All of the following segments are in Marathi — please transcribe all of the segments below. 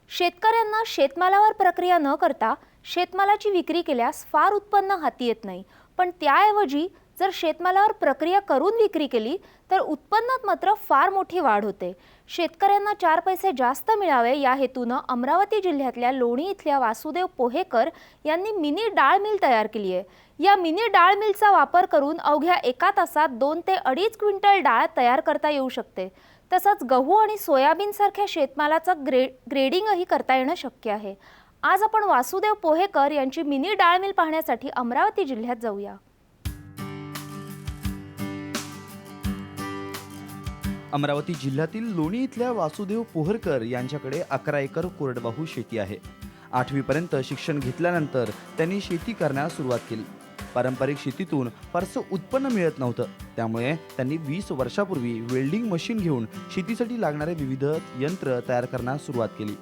शेतकऱ्यांना शेतमालावर प्रक्रिया न करता शेतमालाची विक्री केल्यास फार उत्पन्न हाती येत नाही, पण त्याऐवजी जर शेतमालावर प्रक्रिया करून विक्री केली तर उत्पन्नात मात्र फार मोठी वाढ होते। शेतकऱ्यांना 4 पैसे जास्त मिळावे या हेतूने अमरावती जिल्ह्यातल्या लोणी इथल्या वासुदेव पोहेकर यांनी मिनी डाळ मिल तयार केली आहे। या मिनी डाळ मिलचा वापर करून अवघ्या 1 तासात 2 ते 2.5 क्विंटल डाळ तयार करता येऊ शकते। तसंच गहू आणि सोयाबीन सारख्या शेतमालाचं ग्रेडिंगही करता येणं शक्य आहे। आज आपण वासुदेव पोहेकर यांची मिनी डाळ मिल पाहण्यासाठी अमरावती जिल्ह्यात जाऊया। अमरावती जिल्ह्यातील लोणी इथल्या वासुदेव पोहरकर यांच्याकडे 11 एकर कोरडवाहू शेती आहे। 8वी पर्यंत शिक्षण घेतल्यानंतर त्यांनी शेती करण्यास सुरुवात केली। पारंपरिक शेतीतून फारसं उत्पन्न मिळत नव्हतं, त्यामुळे त्यांनी 20 वर्षापूर्वी वेल्डिंग मशीन घेऊन शेतीसाठी लागणारे विविध यंत्र तयार करण्यास सुरुवात केली।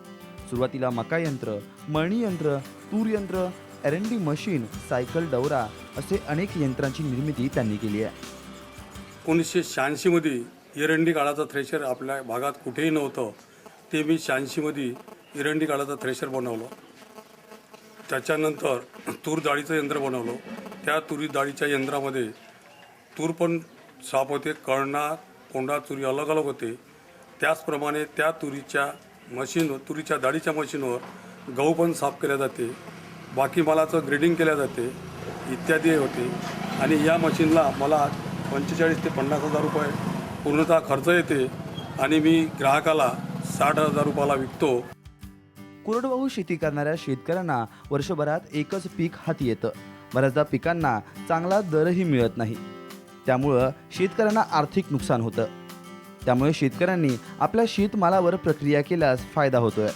सुरुवातीला मका यंत्र, मळणी यंत्र, तूर यंत्र, एरंडी मशीन, सायकल डवरा असे अनेक यंत्रांची निर्मिती त्यांनी केली आहे। 1986 मध्ये एरंडी काळाचा थ्रेशर आपल्या भागात कुठेही नव्हतं, ते मी 86 मध्ये एरंडी काळाचा थ्रेशर बनवलं। त्याच्यानंतर तूर डाळीचं यंत्र बनवलं। त्या तुरी डाळीच्या यंत्रामध्ये तूर पण साफ होते, कळणा कोंडा तुरी अलग अलग होते। त्याचप्रमाणे त्या तुरीच्या डाळीच्या मशीनवर गहू पण साफ केल्या जाते, बाकी मालाचं ग्रेडिंग केल्या जाते इत्यादी होते। आणि या मशीनला मला 45 ते 50 हजार रुपये पूर्णतः खर्च येते आणि मी ग्राहकाला 60 हजार रुपयाला विकतो। कोरडवाहू शेती करणाऱ्या शेतकऱ्यांना वर्षभरात एकच पीक हाती येतं। बऱ्याचदा पिकांना चांगला दरही मिळत नाही, त्यामुळं शेतकऱ्यांना आर्थिक नुकसान होतं। त्यामुळे शेतकऱ्यांनी आपल्या शेतमालावर प्रक्रिया केल्यास फायदा होतोय।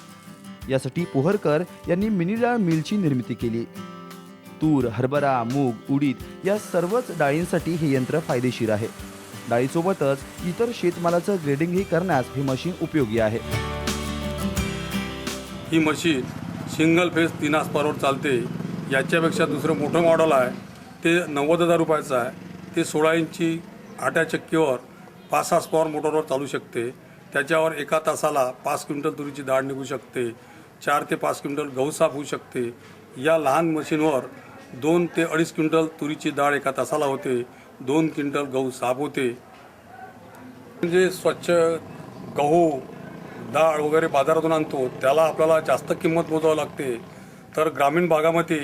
यासाठी पोहरकर यांनी मिनी डाळ मिलची निर्मिती केली। तूर, हरभरा, मूग, उडीद या सर्वच डाळींसाठी हे यंत्र फायदेशीर आहे। डाळीसोबतच इतर शेतमालाचं ग्रेडिंगही करण्यास हे मशीन उपयोगी आहे। ही मशीन सिंगल फेज 3 आसपावर चालते। याच्यापेक्षा दुसरं मोठं मॉडेल आहे, ते 90,000 रुपयाचं आहे। ते 16 इंची 8 चक्कीवर 5 आसपावर मोटरवर चालू शकते। त्याच्यावर 1 तासाला 5 क्विंटल तुरीची डाळ निघू शकते, 4 ते 5 क्विंटल गहू साफ होऊ शकते। या लहान मशीनवर 2 ते 2.5 क्विंटल तुरीची डाळ 1 तासाला होते, 2 क्विंटल गहू साफ होते। म्हणजे स्वच्छ गहू डाळ वगैरे बाजारातून आणतो, त्याला आपल्याला जास्त किंमत मोजावी लागते। तर ग्रामीण भागामध्ये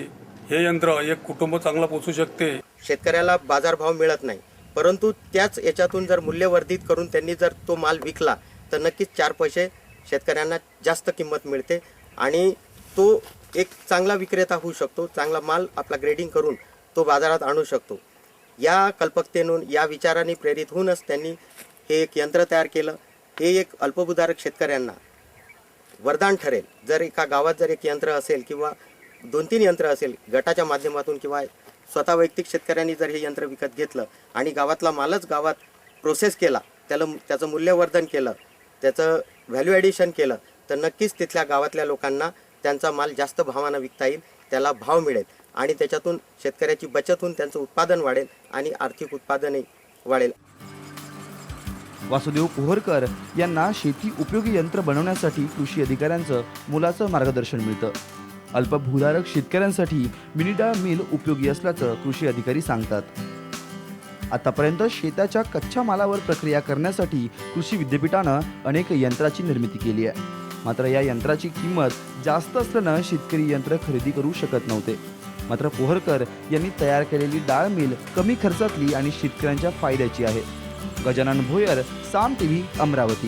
हे यंत्र एक कुटुंब चांगलं पोसू शकते। शेतकऱ्याला बाजारभाव मिळत नाही, परंतु त्याच याच्यातून जर मूल्यवर्धित करून त्यांनी जर तो माल विकला तर नक्कीच 4 पैसे शेतकऱ्यांना जास्त किंमत मिळते आणि तो एक चांगला विक्रेता होऊ शकतो। चांगला माल आपला ग्रेडिंग करून तो बाजारात आणू शकतो। या कल्पकतेतून, या विचाराने प्रेरित होऊनच त्यांनी हे एक यंत्र तयार केलं। हे एक अल्पभूधारक शेतकऱ्यांना वरदान ठरेल। जर एका गावात जर एक यंत्र असेल किंवा 2-3 यंत्र असेल, गटाच्या माध्यमातून किंवा स्वतः वैयक्तिक शेतकऱ्यांनी जर हे यंत्र विकत घेतलं आणि गावातला मालच गावात प्रोसेस केला, त्याचं मूल्यवर्धन केलं, त्याचं व्हॅल्यू ॲडिशन केलं, तर नक्कीच तिथल्या गावातल्या लोकांना त्यांचा माल जास्त भावानं विकता येईल, त्याला भाव मिळेल आणि त्याच्यातून शेतकऱ्याची बचत होऊन त्यांचं उत्पादन वाढेल आणि आर्थिक उत्पादनही वाढेल। वासुदेव पोहरकर यांना शेती उपयोगी यंत्र बनवण्यासाठी कृषी अधिकाऱ्यांचं मोलाचं मार्गदर्शन मिळतं। अल्पभूधारक शेतकऱ्यांसाठी मिनी डाळ मिल उपयोगी असल्याचं कृषी अधिकारी सांगतात। आतापर्यंत शेताच्या कच्च्या मालावर प्रक्रिया करण्यासाठी कृषी विद्यापीठानं अनेक यंत्राची निर्मिती केली आहे। मात्र या यंत्राची किंमत जास्त असल्यानं शेतकरी यंत्र खरेदी करू शकत नव्हते। मात्र पोहरकर यांनी तयार केलेली डाळ मिल कमी खर्चातली आणि शेतकऱ्यांच्या फायद्याची आहे। गजानन भोयर, साम टीव्ही, अमरावती।